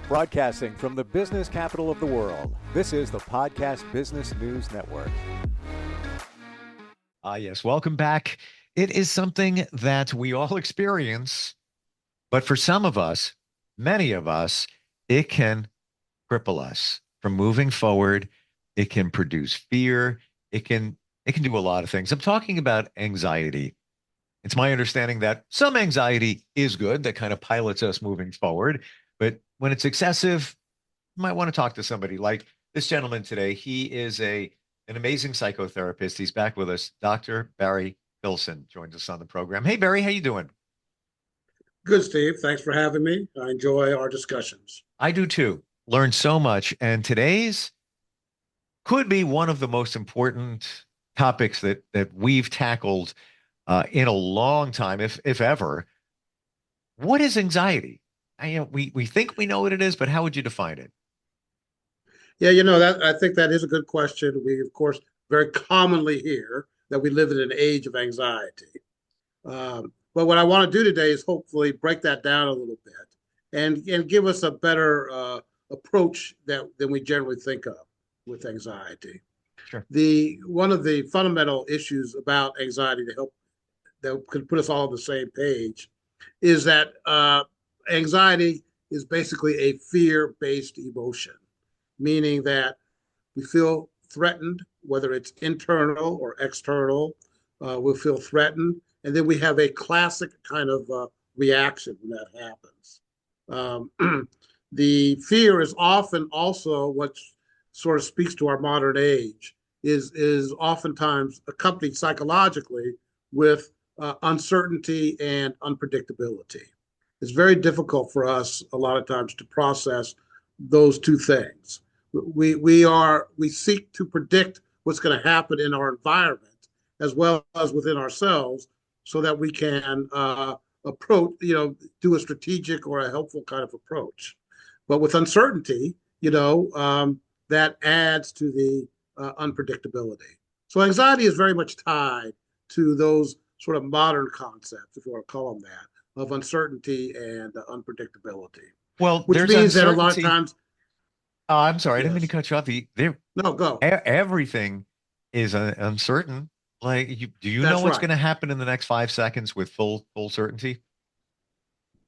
Broadcasting from the business capital of the world, this is the Podcast Business News Network. Yes, welcome back. It is something that we all experience, but for some of us, many of us, it can cripple us from moving forward. It can produce fear. It can do a lot of things. I'm talking about anxiety. It's my understanding that some anxiety is good, that kind of pilots us moving forward. But when it's excessive, you might want to talk to somebody like this gentleman today. He is an amazing psychotherapist. He's back with us. Dr. Barry Pilson joins us on the program. Hey, Barry, how you doing? Good, Steve. Thanks for having me. I enjoy our discussions. I do too. Learned so much. And today's could be one of the most important topics that we've tackled in a long time, if ever. What is anxiety? We think we know what it is, but how would you define it? Yeah, that I think that is a good question. We, of course, very commonly hear that we live in an age of anxiety. But what I want to do today is hopefully break that down a little bit and give us a better approach than we generally think of with anxiety. Sure. The one of the fundamental issues about anxiety that could put us all on the same page is that anxiety is basically a fear-based emotion, meaning that we feel threatened, whether it's internal or external. We'll feel threatened, and then we have a classic kind of reaction when that happens. The fear is often also what sort of speaks to our modern age, is oftentimes accompanied psychologically with uncertainty and unpredictability. It's very difficult for us a lot of times to process those two things. We seek to predict what's going to happen in our environment as well as within ourselves, so that we can approach, do a strategic or a helpful kind of approach. But with uncertainty, that adds to the unpredictability. So anxiety is very much tied to those sort of modern concepts, if you want to call them that, of uncertainty and unpredictability. Well, Which there's means that a lot of uncertainty. times, Oh, I'm sorry. I didn't mean to yes, cut you off. no, go. Everything is uncertain. Like, do you know That's what's right. going to happen in the next 5 seconds with full certainty?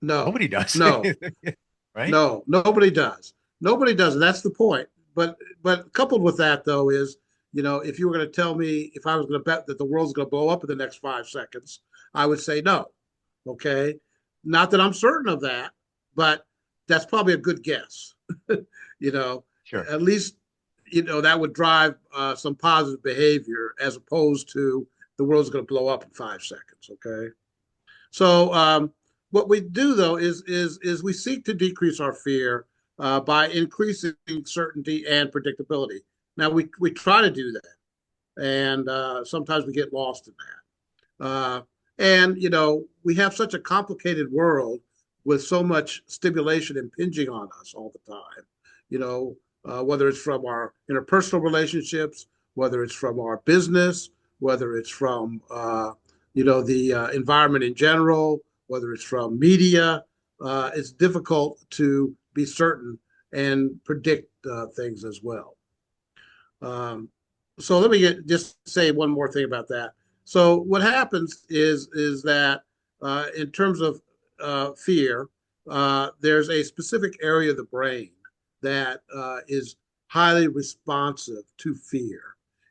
No, Nobody does, no, right? no, nobody does. Nobody does. And that's the point. But coupled with that, though, is, if you were going to tell me if I was going to bet that the world's going to blow up in the next 5 seconds, I would say no. Okay. Not that I'm certain of that, but that's probably a good guess. you know, Sure. at least, that would drive some positive behavior as opposed to the world's going to blow up in 5 seconds. Okay. So what we do though is we seek to decrease our fear by increasing certainty and predictability. Now we try to do that, and sometimes we get lost in that. And we have such a complicated world with so much stimulation impinging on us all the time. Whether it's from our interpersonal relationships, whether it's from our business, whether it's from the environment in general, whether it's from media. It's difficult to be certain and predict things as well. So let me just say one more thing about that. So what happens is that in terms of fear, there's a specific area of the brain that is highly responsive to fear,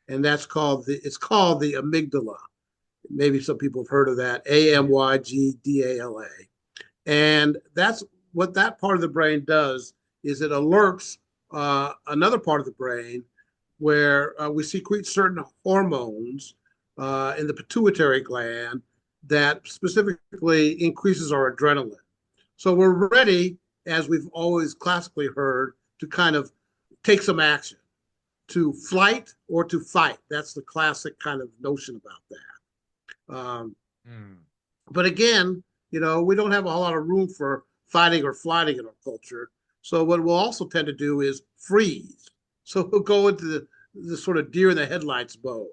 and it's called the amygdala. Maybe some people have heard of that, AMYGDALA. And that's what that part of the brain does, is it alerts another part of the brain where we secrete certain hormones in the pituitary gland that specifically increases our adrenaline. So we're ready, as we've always classically heard, to kind of take some action, to flight or to fight. That's the classic kind of notion about that. Hmm. But again, we don't have a whole lot of room for fighting or flighting in our culture. So what we'll also tend to do is freeze. So we'll go into the sort of deer in the headlights mode.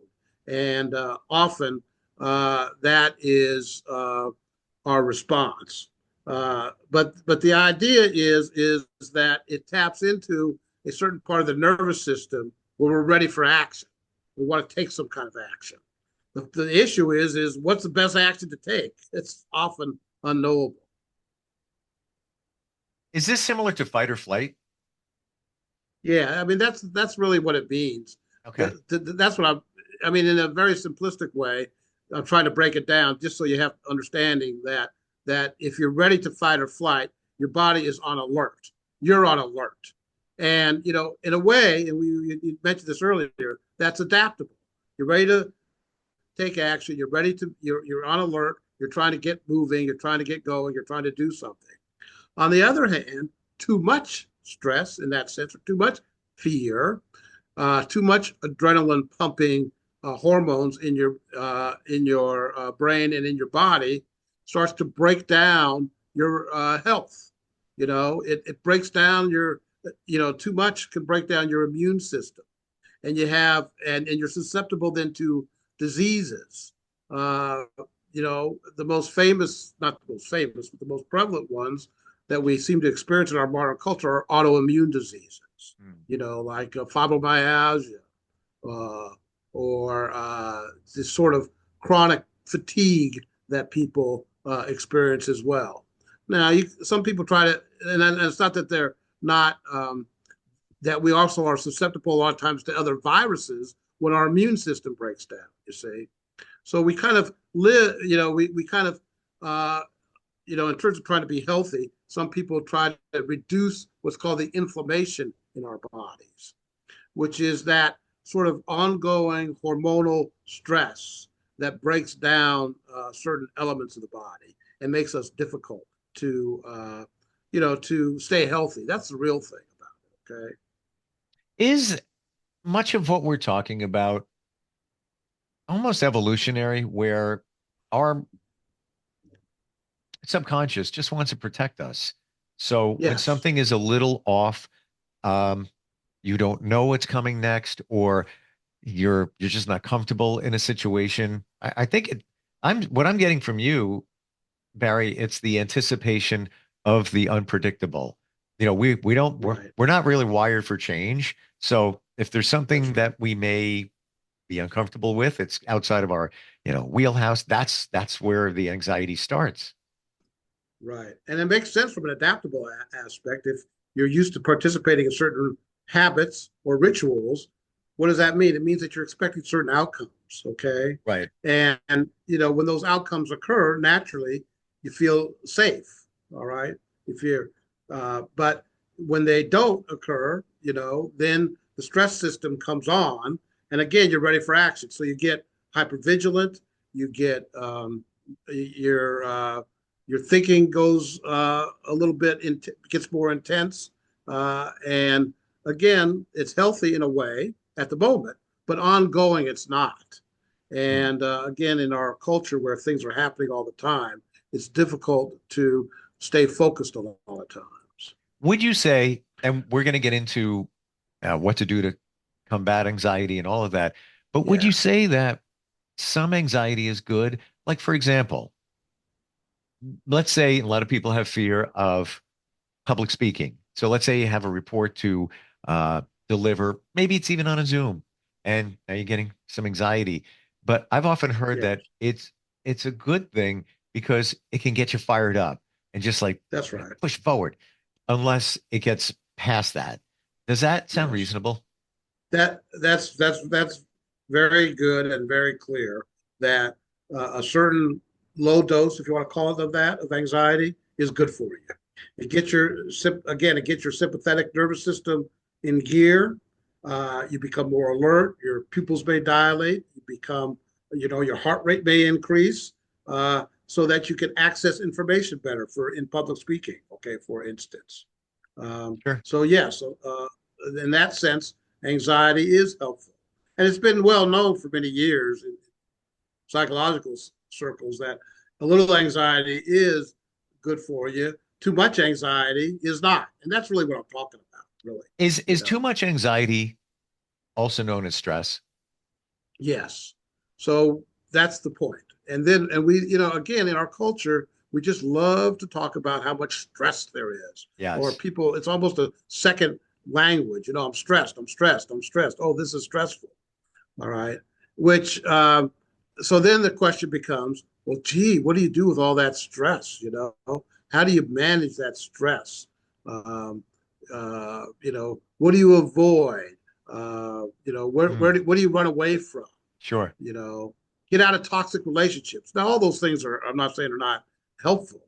And often that is our response. But the idea is that it taps into a certain part of the nervous system where we're ready for action. We want to take some kind of action. The issue is what's the best action to take? It's often unknowable. Is this similar to fight or flight? Yeah, I mean that's really what it means. Okay. That's what I mean in a very simplistic way. I'm trying to break it down just so you have understanding that if you're ready to fight or flight, your body is on alert. You're on alert, and in a way, and you mentioned this earlier, that's adaptable. You're ready to take action. You're on alert. You're trying to get moving. You're trying to get going. You're trying to do something. On the other hand, too much stress in that sense, or too much fear, too much adrenaline pumping hormones in your brain and in your body starts to break down your health. It breaks down too much can break down your immune system, and and you're susceptible then to diseases. The most famous, not the most famous, but the most prevalent ones that we seem to experience in our modern culture are autoimmune diseases, like fibromyalgia, uh, or this sort of chronic fatigue that people experience as well. Now, some people try to, and it's not that they're not, that we also are susceptible a lot of times to other viruses when our immune system breaks down, you see. So we kind of live, we kind of, in terms of trying to be healthy, some people try to reduce what's called the inflammation in our bodies, which is that sort of ongoing hormonal stress that breaks down certain elements of the body and makes us difficult to stay healthy. That's the real thing about it. Okay. Is much of what we're talking about almost evolutionary, where our subconscious just wants to protect us? So when Yes. something is a little off, um, you don't know what's coming next, or you're just not comfortable in a situation. I think I'm what I'm getting from you, Barry, it's the anticipation of the unpredictable. We don't Right. we're not really wired for change. So if there's That's something right. that we may be uncomfortable with, it's outside of our, wheelhouse. That's where the anxiety starts. Right. And it makes sense from an adaptable aspect. If you're used to participating in certain habits or rituals, what does that mean? It means that you're expecting certain outcomes. Okay. Right. And when those outcomes occur, naturally, you feel safe. All right. If you're, but when they don't occur, then the stress system comes on. And again, you're ready for action. So you get hypervigilant, you get, your thinking goes a little bit gets more intense, and again, it's healthy in a way at the moment, but ongoing it's not. Hmm. And again, in our culture where things are happening all the time, it's difficult to stay focused a lot of times. Would you say, and we're going to get into what to do to combat anxiety and all of that, but would Yeah. you say that some anxiety is good? Like, for example, let's say a lot of people have fear of public speaking. So let's say you have a report to deliver, maybe it's even on a Zoom, and now you're getting some anxiety. But I've often heard Yeah. that it's a good thing because it can get you fired up and just like That's right. push forward, unless it gets past that. Does that sound Yes. reasonable? That's very good and very clear that a certain low dose, if you want to call it of anxiety, is good for you. It gets your sympathetic nervous system in gear. You become more alert. Your pupils may dilate. Your heart rate may increase, so that you can access information better for in public speaking. Okay, for instance. Sure. So yes, in that sense, anxiety is helpful, and it's been well known for many years in psychological circles that a little anxiety is good for you. Too much anxiety is not, and that's really what I'm talking about. Really, Is you too know. much anxiety also known as stress? Yes. So that's the point. And we, again, in our culture, we just love to talk about how much stress there is. Or Yes. people, it's almost a second language. I'm stressed, I'm stressed, I'm stressed. Oh, this is stressful. All right. Which, so then the question becomes, well, gee, what do you do with all that stress? How do you manage that stress? Um, what do you avoid? What do you run away from? Sure. Get out of toxic relationships. Now, all those things I'm not saying are not helpful,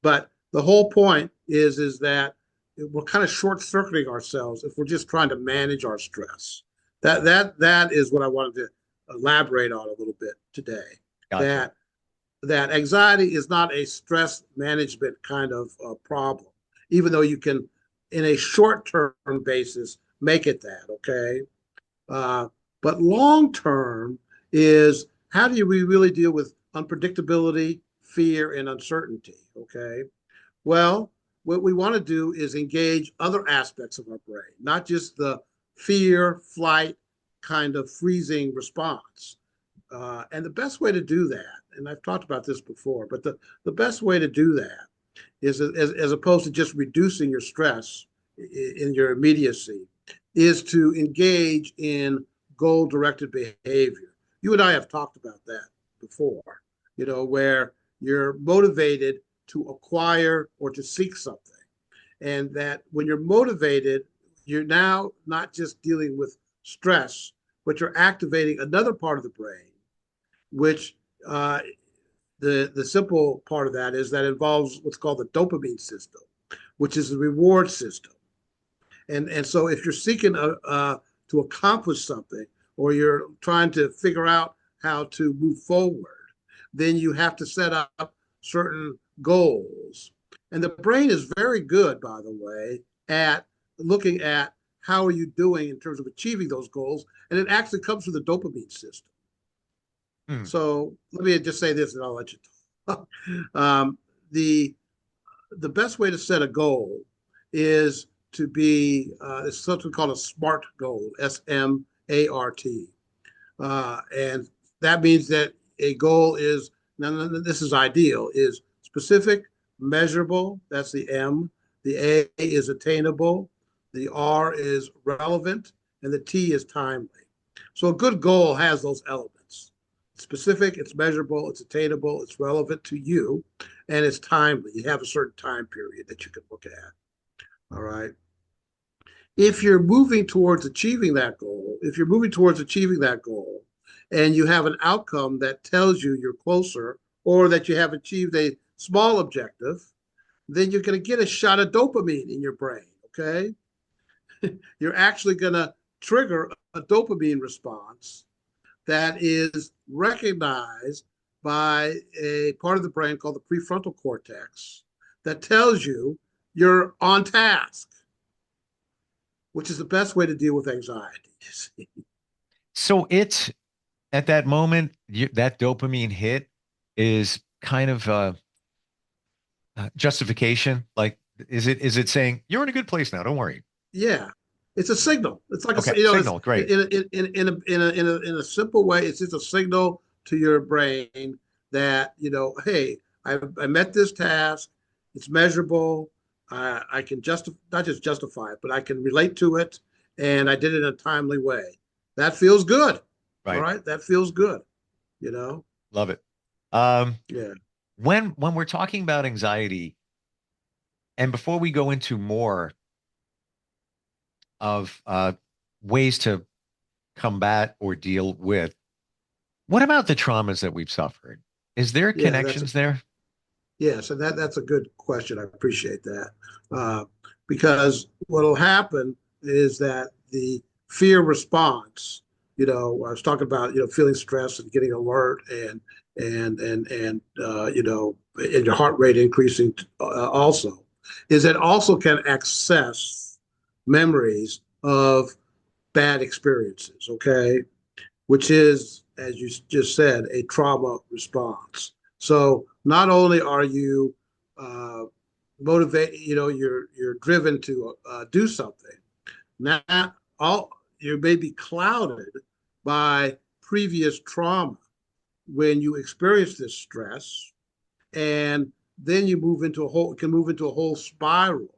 but the whole point is that we're kind of short circuiting ourselves if we're just trying to manage our stress. That is what I wanted to elaborate on a little bit today. Gotcha. That anxiety is not a stress management kind of problem, even though you can, in a short term basis, make it that. Okay, but long term is how do we really deal with unpredictability, fear, and uncertainty? Okay, well, what we want to do is engage other aspects of our brain, not just the fear, flight kind of freezing response. And the best way to do that, and I've talked about this before, but the best way to do that is as opposed to just reducing your stress in your immediacy, is to engage in goal directed behavior. You and I have talked about that before, where you're motivated to acquire or to seek something. And that when you're motivated, you're now not just dealing with stress, but you're activating another part of the brain, which the simple part of that is that involves what's called the dopamine system, which is the reward system. And so if you're seeking to accomplish something, or you're trying to figure out how to move forward, then you have to set up certain goals. And the brain is very good, by the way, at looking at how are you doing in terms of achieving those goals. And it actually comes through the dopamine system. So let me just say this and I'll let you talk. The best way to set a goal is to be, it's something called a SMART goal, SMART. And that means that a goal is, now this is ideal, is specific, measurable, that's the M, the A is attainable, the R is relevant, and the T is timely. So a good goal has those elements. It's specific, it's measurable, it's attainable, it's relevant to you, and it's timely. You have a certain time period that you can look at. All right. If you're moving towards achieving that goal, and you have an outcome that tells you you're closer or that you have achieved a small objective, then you're going to get a shot of dopamine in your brain. Okay. You're actually going to trigger a dopamine response that is recognized by a part of the brain called the prefrontal cortex that tells you you're on task, which is the best way to deal with anxiety. So it's at that moment, that dopamine hit is kind of justification. Like, is it saying you're in a good place now? Don't worry. Yeah, it's a signal. It's like Okay, a signal. Great. in a simple way. It's just a signal to your brain that hey, I met this task. It's measurable. I can not just justify it, but I can relate to it, and I did it in a timely way. That feels good. All Right. right, that feels good. Love it. Um, Yeah. when we're talking about anxiety, and before we go into more of ways to combat or deal with, what about the traumas that we've suffered? Is there Yeah, connections there? so that's a good question. I appreciate that. Because what'll happen is that the fear response, I was talking about, feeling stressed and getting alert and your heart rate increasing also, is it also can access memories of bad experiences, okay? Which is, as you just said, a trauma response. So not only are you motivated, you're driven to do something. Now, you may be clouded by previous trauma when you experience this stress, and then you move into a whole, can move into a whole spiral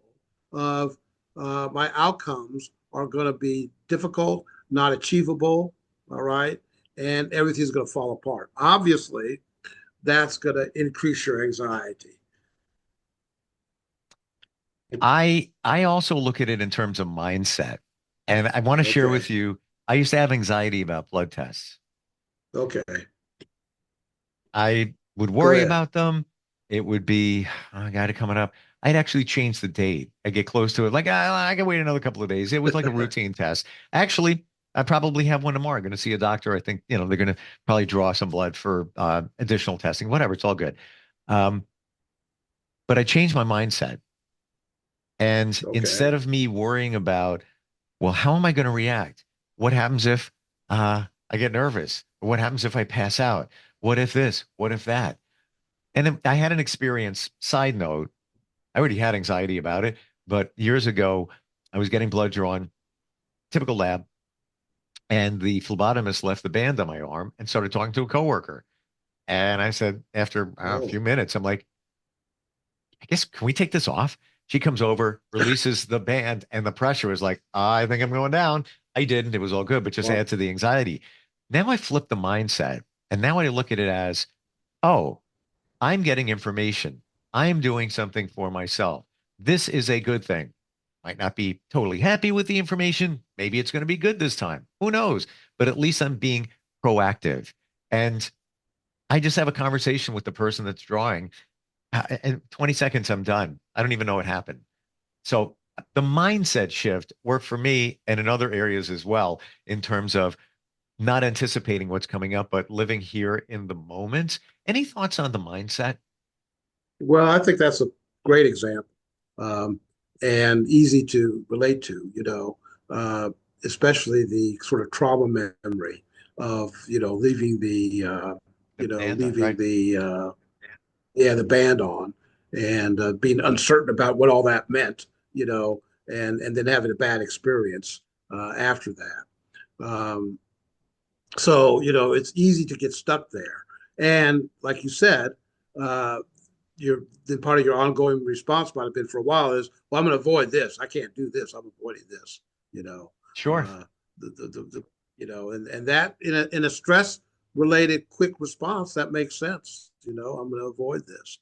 of my outcomes are going to be difficult, not achievable, all right, and everything's going to fall apart. Obviously, that's going to increase your anxiety. I also look at it in terms of mindset. And I want to share Okay. with you, I used to have anxiety about blood tests. Okay. I would Go worry ahead. about them. It would be, oh, I got it coming up. I'd actually change the date. I get close to it. Like, I can wait another couple of days. It was like a routine test. Actually, I probably have one tomorrow. I'm going to see a doctor. I think, they're going to probably draw some blood for additional testing, whatever. It's all good. Um, but I changed my mindset. And Okay. instead of me worrying about, well, how am I going to react? What happens if I get nervous? What happens if I pass out? What if this? What if that? And then I had an experience, side note, I already had anxiety about it, but years ago, I was getting blood drawn, typical lab, and the phlebotomist left the band on my arm and started talking to a coworker. And I said, after a Oh, few minutes, I'm like, I guess, can we take this off? She comes over, releases the band, and the pressure was like, I think I'm going down. I didn't. It was all good, but just well, add to the anxiety. Now I flip the mindset, and now I look at it as, oh, I'm getting information. I am doing something for myself. This is a good thing. Might not be totally happy with the information. Maybe it's going to be good this time. Who knows? But at least I'm being proactive. And I just have a conversation with the person that's drawing. In 20 seconds, I'm done. I don't even know what happened. So the mindset shift worked for me and in other areas as well, in terms of not anticipating what's coming up, but living here in the moment. Any thoughts on the mindset? well, I think that's a great example, um, and easy to relate to, uh, especially the sort of trauma memory of, leaving The band on, leaving right? yeah, the band on, and being uncertain about what all that meant, and then having a bad experience after that. So, it's easy to get stuck there. And like you said, uh, then part of your ongoing response might have been for a while is, well, I'm going to avoid this. I can't do this. I'm avoiding this. You know, Sure. uh, the and that in a stress related quick response that makes sense. I'm going to avoid this.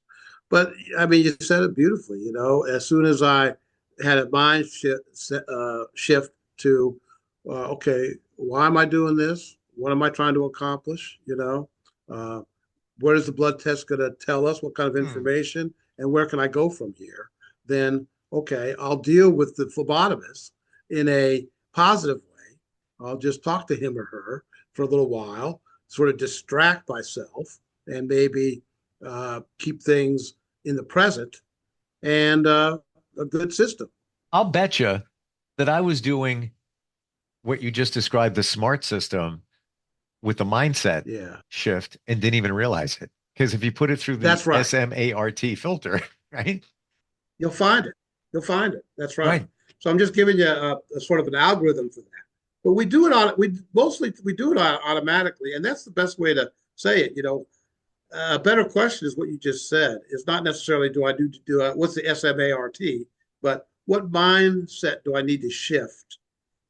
But I mean, you said it beautifully. As soon as I had a mind shift to, okay, why am I doing this? What am I trying to accomplish? Uh, what is the blood test going to tell us? What kind of Hmm. information? And where can I go from here? Then, okay, I'll deal with the phlebotomist in a positive way. I'll just talk to him or her for a little while, sort of distract myself, and maybe keep things in the present and a good system. I'll bet you that I was doing what you just described, the smart system with the mindset Yeah, shift and didn't even realize it. Because if you put it through the that's right. SMART filter, right? You'll find it. You'll find it. That's right. Right. So I'm just giving you a sort of an algorithm for that. But we do it on we do it automatically, and that's the best way to say it. A better question is what you just said. It's not necessarily what's the SMART, but what mindset do I need to shift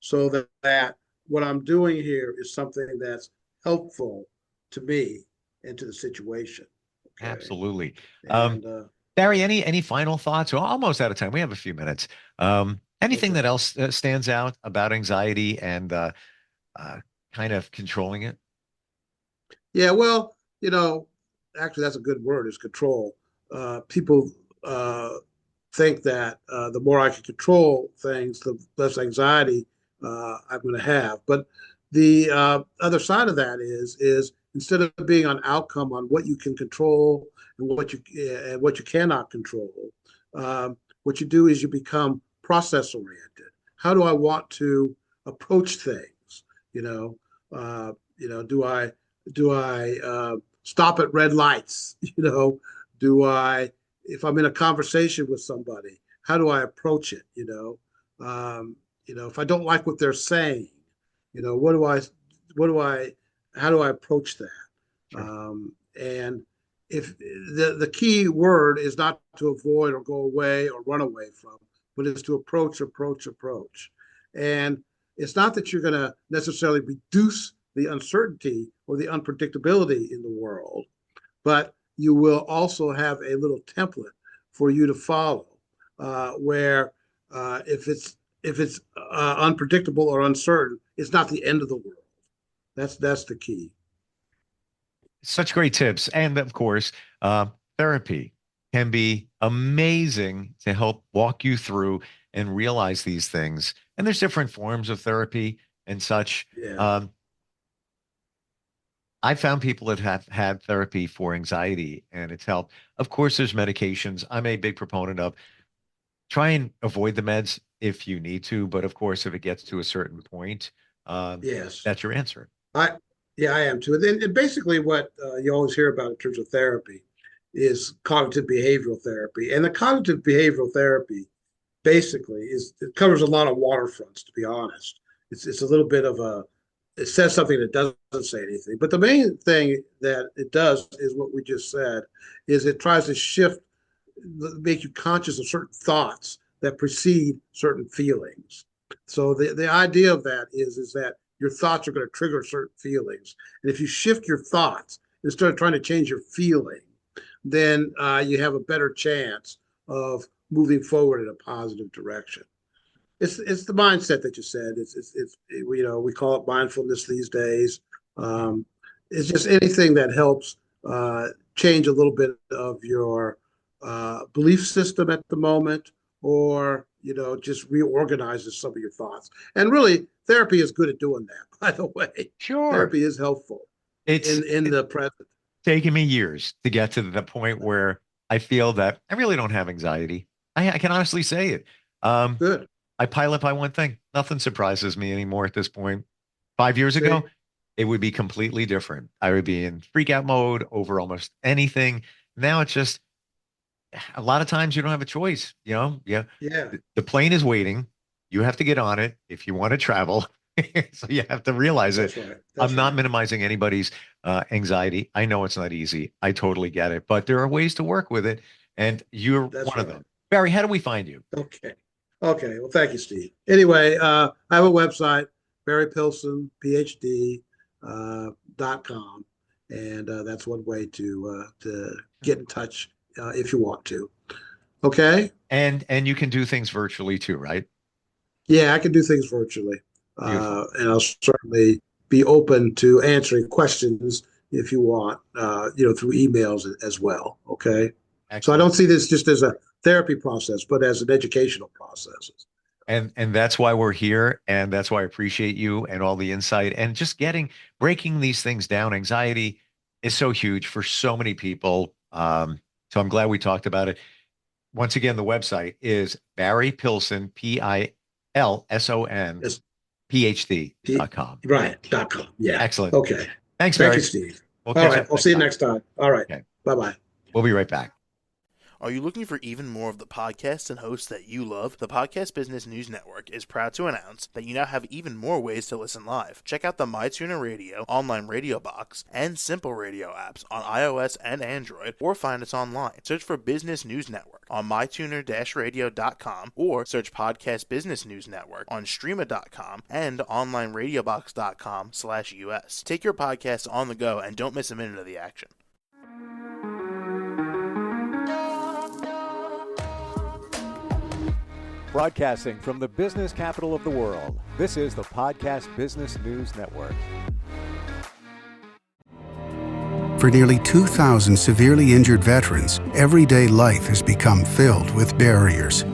so that what I'm doing here is something that's helpful to me and to the situation. Okay, Absolutely. Um, and Barry, any final thoughts? We're almost out of time. We have a few minutes. Anything that okay. else stands out about anxiety and uh, kind of controlling it? Yeah, well, actually, that's a good word, is control. People think that the more I can control things, the less anxiety I'm going to have. But the other side of that is instead of being on outcome on what you can control and what you cannot control, what you do is you become process oriented. How do I want to approach things? You know, do I stop at red lights? Do I, if I'm in a conversation with somebody, how do I approach it? If I don't like what they're saying, what do I, how do I approach that? Sure. And if the key word is not to avoid or go away or run away from, but it's to approach. And it's not that you're going to necessarily reduce the uncertainty or the unpredictability in the world, but you will also have a little template for you to follow, where if it's unpredictable or uncertain, it's not the end of the world. That's the key. Such great tips. And of course, therapy can be amazing to help walk you through and realize these things. And there's different forms of therapy and such. Yeah. I found people that have had therapy for anxiety and it's helped. Of course, there's medications. I'm a big proponent of try and avoid the meds if you need to. But of course, if it gets to a certain point, Yes. that's your answer. I am too. And basically, what you always hear about in terms of therapy is cognitive behavioral therapy. And the cognitive behavioral therapy basically it covers a lot of waterfronts. To be honest, it's a little bit of it says something that doesn't say anything. But the main thing that it does is what we just said, is it tries to make you conscious of certain thoughts that precede certain feelings. So the idea of that is that your thoughts are going to trigger certain feelings. And if you shift your thoughts instead of trying to change your feeling, then you have a better chance of moving forward in a positive direction. It's the mindset that you said. It's we call it mindfulness these days. It's just anything that helps change a little bit of your belief system at the moment, or just reorganizes some of your thoughts. And really, therapy is good at doing that. By the way, Sure, therapy is helpful. It's in the present. Taken me years to get to the point where I feel that I really don't have anxiety. I can honestly say it. Good. I pilot by one thing. Nothing surprises me anymore at this point. 5 years ago, it would be completely different. I would be in freak out mode over almost anything. Now it's just a lot of times you don't have a choice. Yeah. The plane is waiting. You have to get on it if you want to travel. So you have to realize it. That's right. I'm not minimizing anybody's anxiety. I know it's not easy. I totally get it, but there are ways to work with it, and you're one of them. Barry, how do we find you? Okay. Well, thank you, Steve. Anyway, I have a website, Barry Pilson, PhD, .com, and that's one way to get in touch if you want to. Okay. And you can do things virtually too, right? Yeah, I can do things virtually. And I'll certainly be open to answering questions if you want, through emails as well. Okay. Excellent. So I don't see this just as a therapy process, but as an educational process. And that's why we're here. And that's why I appreciate you and all the insight and just breaking these things down. Anxiety is so huge for so many people. So I'm glad we talked about it. Once again, the website is Barry Pilson, PILSON. PhD.com. Right. .com. Yeah. Excellent. Okay. Thanks, Barry. Thank you, Steve. All right. I'll see you next time. All right. Okay. Bye-bye. We'll be right back. Are you looking for even more of the podcasts and hosts that you love? The Podcast Business News Network is proud to announce that you now have even more ways to listen live. Check out the MyTuner Radio, online radio box, and Simple Radio apps on iOS and Android, or find us online. Search for Business News Network on mytuner-radio.com, or search Podcast Business News Network on streama.com and onlineradiobox.com/US. Take your podcast on the go and don't miss a minute of the action. Broadcasting from the business capital of the world, this is the Podcast Business News Network. For nearly 2,000 severely injured veterans, everyday life has become filled with barriers.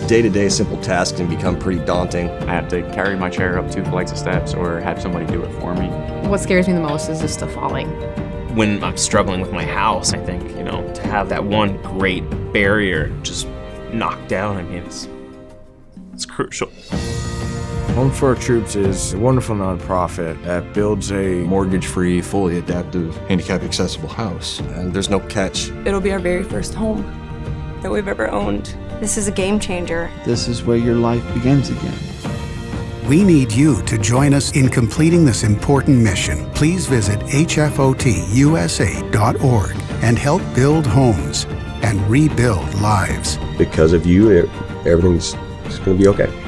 Day-to-day simple tasks can become pretty daunting. I have to carry my chair up 2 flights of steps or have somebody do it for me. What scares me the most is just the falling. When I'm struggling with my house, I think, to have that one great barrier just knocked down, it's crucial. Home for Our Troops is a wonderful nonprofit that builds a mortgage-free, fully adaptive, handicap-accessible house. And there's no catch. It'll be our very first home that we've ever owned. This is a game changer. This is where your life begins again. We need you to join us in completing this important mission. Please visit hfotusa.org and help build homes and rebuild lives. Because of you, everything's going to be okay.